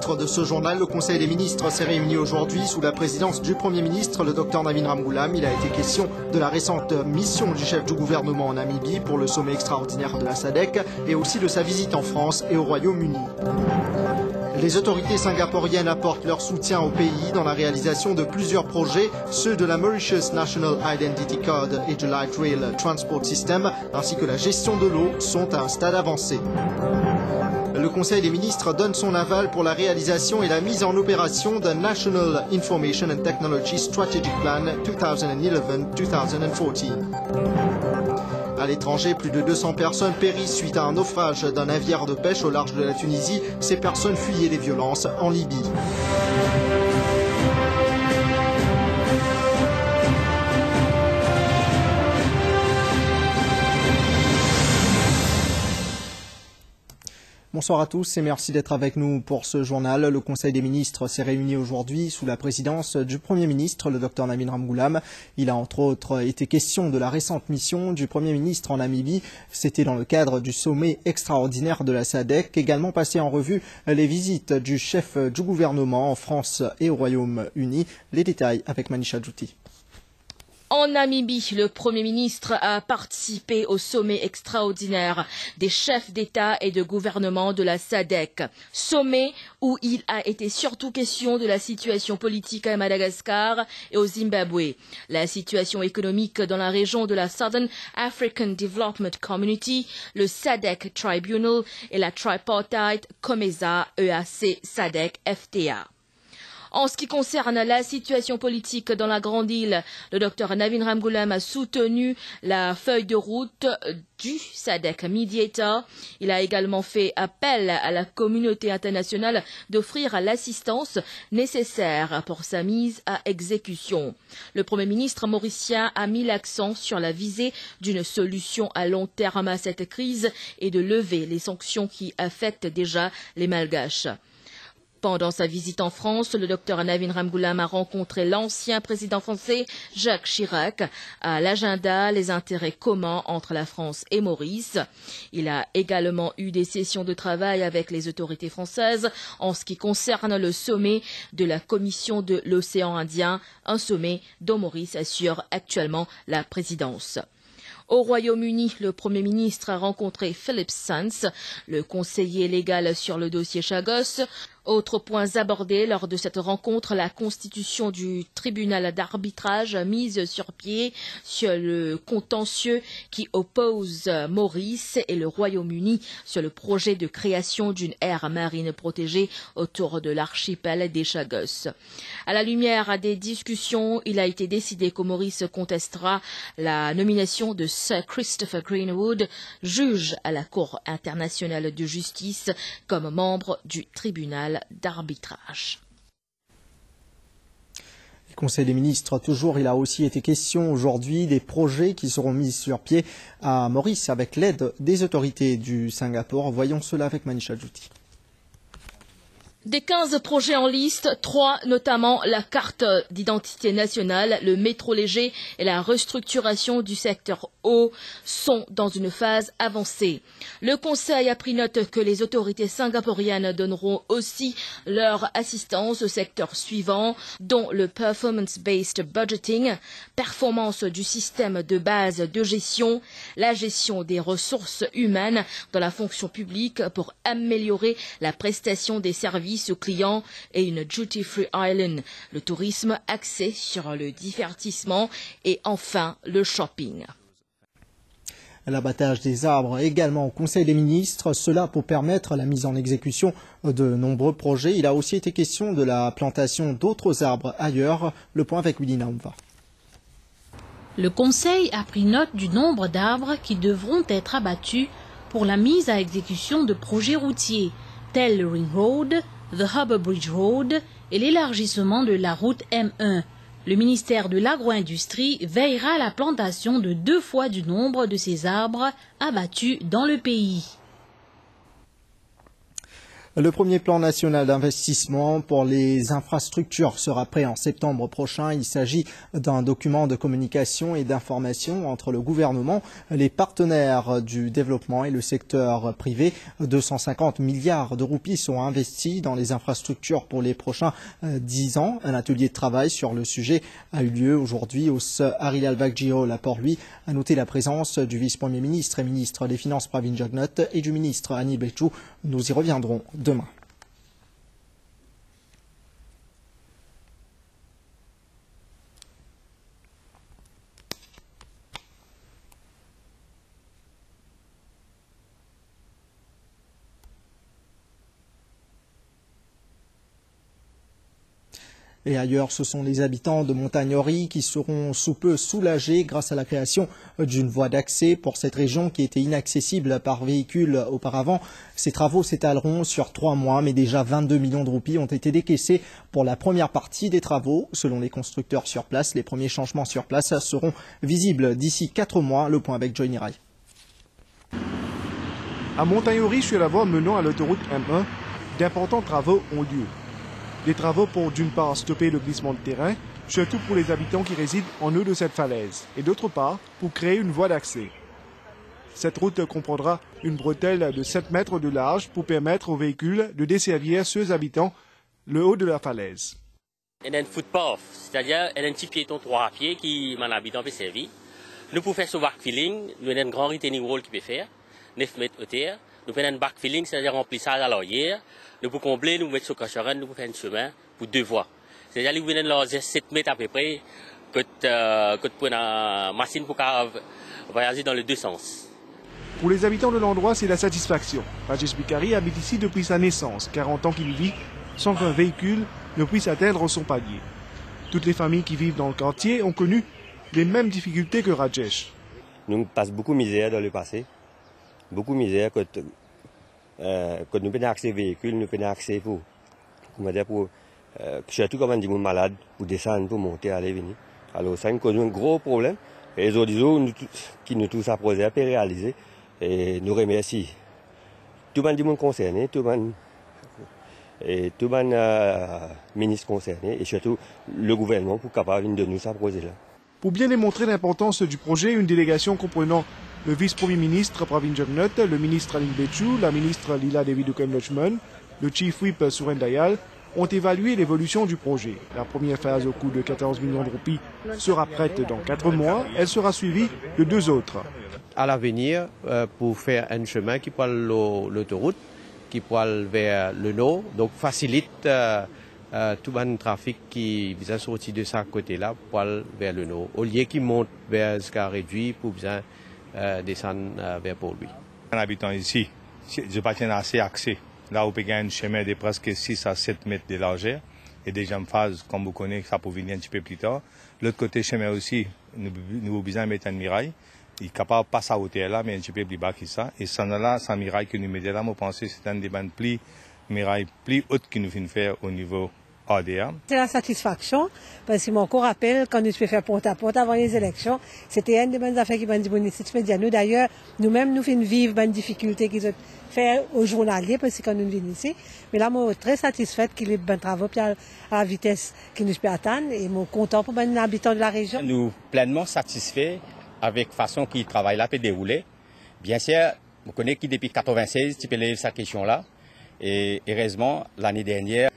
titre de ce journal, le Conseil des ministres s'est réuni aujourd'hui sous la présidence du Premier ministre, le Dr Navin Ramgoolam. Il a été question de la récente mission du chef du gouvernement en Namibie pour le sommet extraordinaire de la SADC et aussi de sa visite en France et au Royaume-Uni. Les autorités singapouriennes apportent leur soutien au pays dans la réalisation de plusieurs projets. Ceux de la Mauritius National Identity Card et du Light Rail Transport System, ainsi que la gestion de l'eau, sont à un stade avancé. Le Conseil des ministres donne son aval pour la réalisation et la mise en opération d'un National Information and Technology Strategic Plan 2011-2014. À l'étranger, plus de 200 personnes périssent suite à un naufrage d'un navire de pêche au large de la Tunisie. Ces personnes fuyaient les violences en Libye. Bonsoir à tous et merci d'être avec nous pour ce journal. Le Conseil des ministres s'est réuni aujourd'hui sous la présidence du Premier ministre, le Dr Navin Ramgoolam. Il a entre autres été question de la récente mission du Premier ministre en Namibie. C'était dans le cadre du sommet extraordinaire de la SADC. Également passé en revue les visites du chef du gouvernement en France et au Royaume-Uni. Les détails avec Manisha Djouti. En Namibie, le Premier ministre a participé au sommet extraordinaire des chefs d'État et de gouvernement de la SADC. Sommet où il a été surtout question de la situation politique à Madagascar et au Zimbabwe, la situation économique dans la région de la Southern African Development Community, le SADC Tribunal et la tripartite COMESA EAC SADC FTA. En ce qui concerne la situation politique dans la Grande Île, le Dr Navin Ramgoolam a soutenu la feuille de route du SADC Mediator. Il a également fait appel à la communauté internationale d'offrir l'assistance nécessaire pour sa mise à exécution. Le Premier ministre mauricien a mis l'accent sur la visée d'une solution à long terme à cette crise et de lever les sanctions qui affectent déjà les Malgaches. Pendant sa visite en France, le Dr Navin Ramgoolam a rencontré l'ancien président français Jacques Chirac. À l'agenda, les intérêts communs entre la France et Maurice. Il a également eu des sessions de travail avec les autorités françaises en ce qui concerne le sommet de la Commission de l'océan Indien, un sommet dont Maurice assure actuellement la présidence. Au Royaume-Uni, le Premier ministre a rencontré Philip Sands, le conseiller légal sur le dossier Chagos. Autres points abordés lors de cette rencontre, la constitution du tribunal d'arbitrage mise sur pied sur le contentieux qui oppose Maurice et le Royaume-Uni sur le projet de création d'une aire marine protégée autour de l'archipel des Chagos. À la lumière des discussions, il a été décidé que Maurice contestera la nomination de Sir Christopher Greenwood, juge à la Cour internationale de justice, comme membre du tribunal d'arbitrage. Le Conseil des ministres, toujours, il a aussi été question aujourd'hui des projets qui seront mis sur pied à Maurice avec l'aide des autorités du Singapour. Voyons cela avec Manisha Djouti. Des 15 projets en liste, 3 notamment la carte d'identité nationale, le métro léger et la restructuration du secteur eau sont dans une phase avancée. Le Conseil a pris note que les autorités singapouriennes donneront aussi leur assistance au secteur suivant, dont le Performance-Based Budgeting, performance du système de base de gestion, la gestion des ressources humaines dans la fonction publique pour améliorer la prestation des services aux clients et une duty-free island, le tourisme axé sur le divertissement et enfin le shopping. L'abattage des arbres également au Conseil des ministres, cela pour permettre la mise en exécution de nombreux projets. Il a aussi été question de la plantation d'autres arbres ailleurs. Le point avec Willy Naumva. Le Conseil a pris note du nombre d'arbres qui devront être abattus pour la mise à exécution de projets routiers, tels le Ring Road, The Harbour Bridge Road et l'élargissement de la route M1. Le ministère de l'Agro-Industrie veillera à la plantation de 2 fois du nombre de ces arbres abattus dans le pays. Le premier plan national d'investissement pour les infrastructures sera prêt en septembre prochain. Il s'agit d'un document de communication et d'information entre le gouvernement, les partenaires du développement et le secteur privé. 250 milliards de roupies sont investis dans les infrastructures pour les prochains 10 ans. Un atelier de travail sur le sujet a eu lieu aujourd'hui au Harry Al-Vakji Hall à Port-Louis. A noter la présence du vice-premier ministre et ministre des Finances Pravin Jugnauth et du ministre Annie Betchou. Nous y reviendrons demain. Et ailleurs, ce sont les habitants de Montagnori qui seront sous peu soulagés grâce à la création d'une voie d'accès pour cette région qui était inaccessible par véhicule auparavant. Ces travaux s'étaleront sur 3 mois, mais déjà 22 millions de roupies ont été décaissés pour la première partie des travaux. Selon les constructeurs sur place, les premiers changements sur place seront visibles d'ici 4 mois. Le point avec Joy Nirai. À Montagnori, sur la voie menant à l'autoroute M1, d'importants travaux ont lieu. Des travaux pour d'une part stopper le glissement de terrain, surtout pour les habitants qui résident en haut de cette falaise, et d'autre part pour créer une voie d'accès. Cette route comprendra une bretelle de 7 mètres de large pour permettre aux véhicules de desservir ceux habitant le haut de la falaise. Il y a un footpath, c'est-à-dire il y a un petit piéton 3 pieds qui m'en habitant peut servir. Nous pouvons faire ce backfilling, nous avons un grand retaining wall qui peut faire, 9 mètres de terre. Nous faisons un backfilling, c'est-à-dire remplissage à l'arrière. Nous pouvons combler, nous mettons sur Cacharan, nous pouvons faire un chemin pour 2 voies. C'est-à-dire que nous avons 7 mètres à peu près que pour une machine pour voyager dans les 2 sens. Pour les habitants de l'endroit, c'est la satisfaction. Rajesh Bikari habite ici depuis sa naissance, 40 ans qu'il y vit, sans qu'un véhicule ne puisse atteindre son palier. Toutes les familles qui vivent dans le quartier ont connu les mêmes difficultés que Rajesh. Nous passons beaucoup de misère dans le passé. Beaucoup de misère quand nous avons accès aux véhicules, nous avons accès pour surtout quand on dit malade, pour descendre, pour monter, aller, venir. Alors ça nous un gros problème. Et les autres qui nous tous apposés à réaliser. Et nous remercions tout le monde concerné, tout le ministre concerné et surtout le gouvernement pour capable de nous apposer là. Pour bien démontrer l'importance du projet, une délégation comprenant le vice-premier ministre Pravin Jugnauth, le ministre Annie Betchou, la ministre Lila Devi Dukem-Lachman, le chief whip Suren Dayal ont évalué l'évolution du projet. La première phase au coût de 14 millions de roupies sera prête dans 4 mois. Elle sera suivie de 2 autres. À l'avenir, pour faire un chemin qui prend l'autoroute, qui prend vers le nord, donc facilite tout le trafic qui vient sortir de ce côté-là pour aller vers le nord. Au lieu qui monte vers ce cas réduit pour bien descendre vers Port-Louis. En habitant ici, je partiens assez accès. Là, on peut gagner un chemin de presque 6 à 7 mètres de largeur. Et déjà en phase, comme vous connaissez, ça peut venir un petit peu plus tard. L'autre côté chemin aussi, nous avons besoin de mettre un mirail. Il est capable de passer à hauteur là, mais un petit peu plus bas que ça. Et ça là, sans mirail que nous mettons là, je pense que c'est un des mirailles plus hautes que nous venons faire au niveau ADA. C'est la satisfaction, parce que je me rappelle quand nous faisons faire porte-à-porte avant les élections, c'était une des bonnes affaires qui m'a dit médias. Nous d'ailleurs, nous-mêmes, nous faisons vivre une difficulté qu'ils ont fait aux journaliers, parce que quand nous venons ici. Mais là, je suis très satisfaite qu'il y ait bon travail à la vitesse que nous pouvons atteindre, et je suis content pour les habitants de la région. Nous sommes pleinement satisfaits avec la façon qu'il travaille là peut dérouler. Bien sûr, vous connaissez qui depuis 1996, tu peux lever cette question-là. Et heureusement, l'année dernière,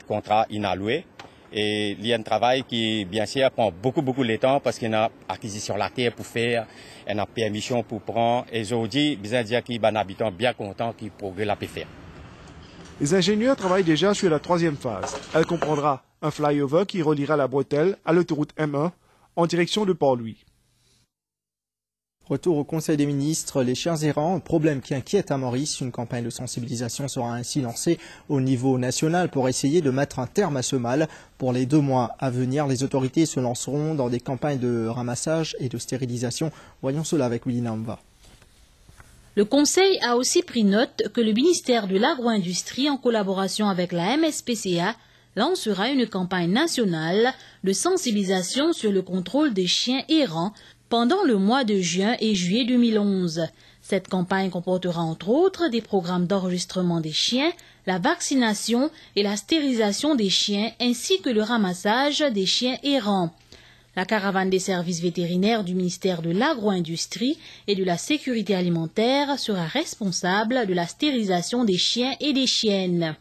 contrat inalloué. Et il y a un travail qui, bien sûr, prend beaucoup de temps parce qu'il y a acquisition de la terre pour faire, il y a permission pour prendre. Et aujourd'hui, bien dire qu'il y a un habitant bien content qui progresse la peut faire. Les ingénieurs travaillent déjà sur la 3e phase. Elle comprendra un flyover qui reliera la bretelle à l'autoroute M1 en direction de Port-Louis. Retour au Conseil des ministres, les chiens errants, un problème qui inquiète à Maurice. Une campagne de sensibilisation sera ainsi lancée au niveau national pour essayer de mettre un terme à ce mal. Pour les 2 mois à venir, les autorités se lanceront dans des campagnes de ramassage et de stérilisation. Voyons cela avec Willy Namba. Le Conseil a aussi pris note que le ministère de l'Agro-Industrie, en collaboration avec la MSPCA, lancera une campagne nationale de sensibilisation sur le contrôle des chiens errants pendant le mois de juin et juillet 2011. Cette campagne comportera entre autres des programmes d'enregistrement des chiens, la vaccination et la stérilisation des chiens ainsi que le ramassage des chiens errants. La caravane des services vétérinaires du ministère de l'Agro-Industrie et de la Sécurité alimentaire sera responsable de la stérilisation des chiens et des chiennes.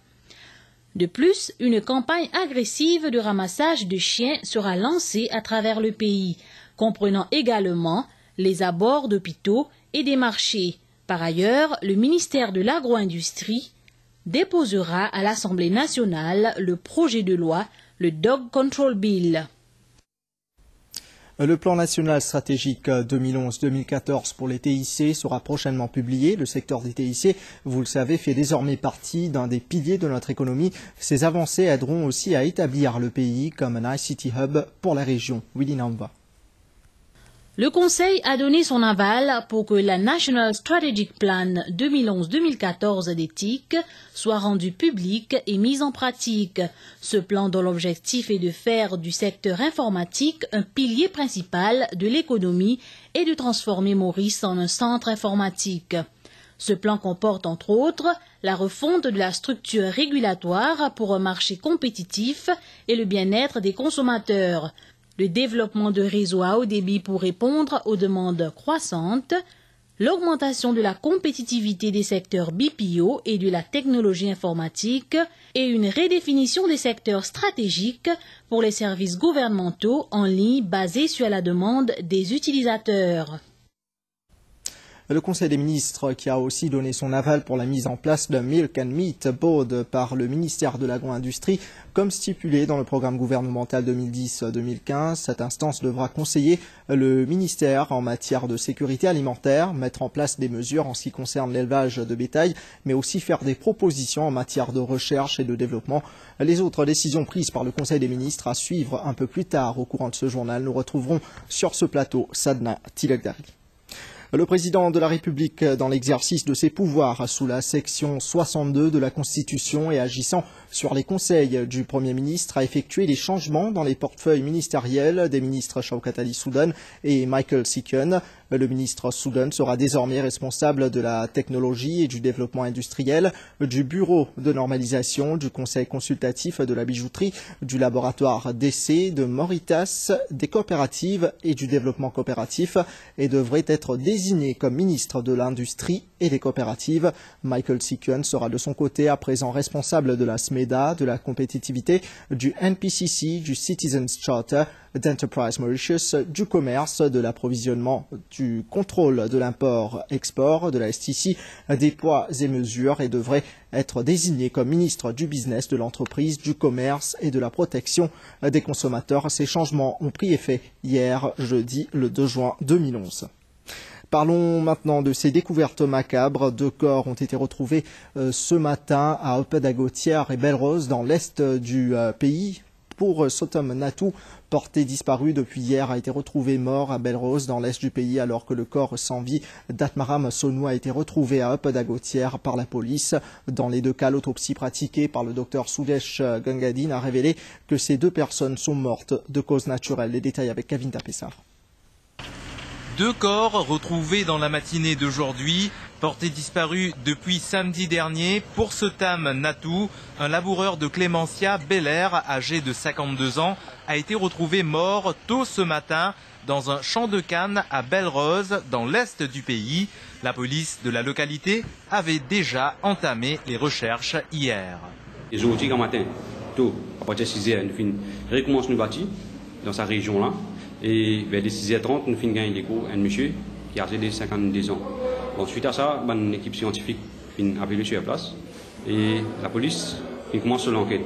De plus, une campagne agressive de ramassage de chiens sera lancée à travers le pays, comprenant également les abords d'hôpitaux et des marchés. Par ailleurs, le ministère de l'Agro-Industrie déposera à l'Assemblée nationale le projet de loi, le Dog Control Bill. Le plan national stratégique 2011-2014 pour les TIC sera prochainement publié. Le secteur des TIC, vous le savez, fait désormais partie d'un des piliers de notre économie. Ces avancées aideront aussi à établir le pays comme un ICT hub pour la région. Willy Namba. Le Conseil a donné son aval pour que la National Strategic Plan 2011-2014 des TIC soit rendue publique et mise en pratique. Ce plan dont l'objectif est de faire du secteur informatique un pilier principal de l'économie et de transformer Maurice en un centre informatique. Ce plan comporte entre autres la refonte de la structure régulatoire pour un marché compétitif et le bien-être des consommateurs, le développement de réseaux à haut débit pour répondre aux demandes croissantes, l'augmentation de la compétitivité des secteurs BPO et de la technologie informatique et une redéfinition des secteurs stratégiques pour les services gouvernementaux en ligne basés sur la demande des utilisateurs. Le Conseil des ministres qui a aussi donné son aval pour la mise en place d'un Milk and Meat Board par le ministère de l'Agro-Industrie, comme stipulé dans le programme gouvernemental 2010-2015. Cette instance devra conseiller le ministère en matière de sécurité alimentaire, mettre en place des mesures en ce qui concerne l'élevage de bétail, mais aussi faire des propositions en matière de recherche et de développement. Les autres décisions prises par le Conseil des ministres à suivre un peu plus tard au courant de ce journal. Nous retrouverons sur ce plateau Sadna Tilakdari. Le président de la République, dans l'exercice de ses pouvoirs sous la section 62 de la Constitution et agissant sur les conseils du Premier ministre, a effectué des changements dans les portefeuilles ministériels des ministres Shaukat Ali Soudan et Michael Sikun. Le ministre Soudan sera désormais responsable de la technologie et du développement industriel, du bureau de normalisation, du conseil consultatif de la bijouterie, du laboratoire d'essai, de Moritas, des coopératives et du développement coopératif et devrait être désigné comme ministre de l'Industrie et des coopératives. Michael Sikun sera de son côté à présent responsable de la SMEDA, de la compétitivité, du NPCC, du Citizens Charter, d'Enterprise Mauritius, du commerce, de l'approvisionnement, du contrôle de l'import-export, de la STC, des poids et mesures et devrait être désigné comme ministre du business, de l'entreprise, du commerce et de la protection des consommateurs. Ces changements ont pris effet hier, jeudi, le 2 juin 2011. Parlons maintenant de ces découvertes macabres. 2 corps ont été retrouvés ce matin à Opedagotière et Belrose dans l'est du pays. Pour Sotom Natou, porté disparu depuis hier, a été retrouvé mort à Belrose dans l'est du pays alors que le corps sans vie d'Atmaram Sonou a été retrouvé à Opedagotière par la police. Dans les 2 cas, l'autopsie pratiquée par le docteur Sudesh Gangadine a révélé que ces 2 personnes sont mortes de cause naturelle. Les détails avec Kevin Tapessar. 2 corps retrouvés dans la matinée d'aujourd'hui, portés disparus depuis samedi dernier pour Sotam Natou, un laboureur de Clémentia, Bel Air, âgé de 52 ans, a été retrouvé mort tôt ce matin dans un champ de canne à Belrose, dans l'est du pays. La police de la localité avait déjà entamé les recherches hier. Aujourd'hui, matin, tôt, à partir de 6h, nous recommençons nous bâtir dans sa région-là. Et vers les 6h30, nous finissons gagner l'écho un monsieur qui a âgé de 52 ans. Bon, suite à ça, une équipe scientifique a appelé sur la place et la police commence l'enquête.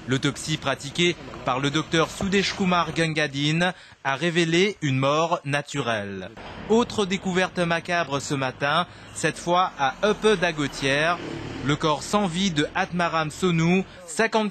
L'autopsie pratiquée par le docteur Sudesh Kumar Gangadine a révélé une mort naturelle. Autre découverte macabre ce matin, cette fois à Opedagotière, le corps sans vie de Atmaram Sonou, 54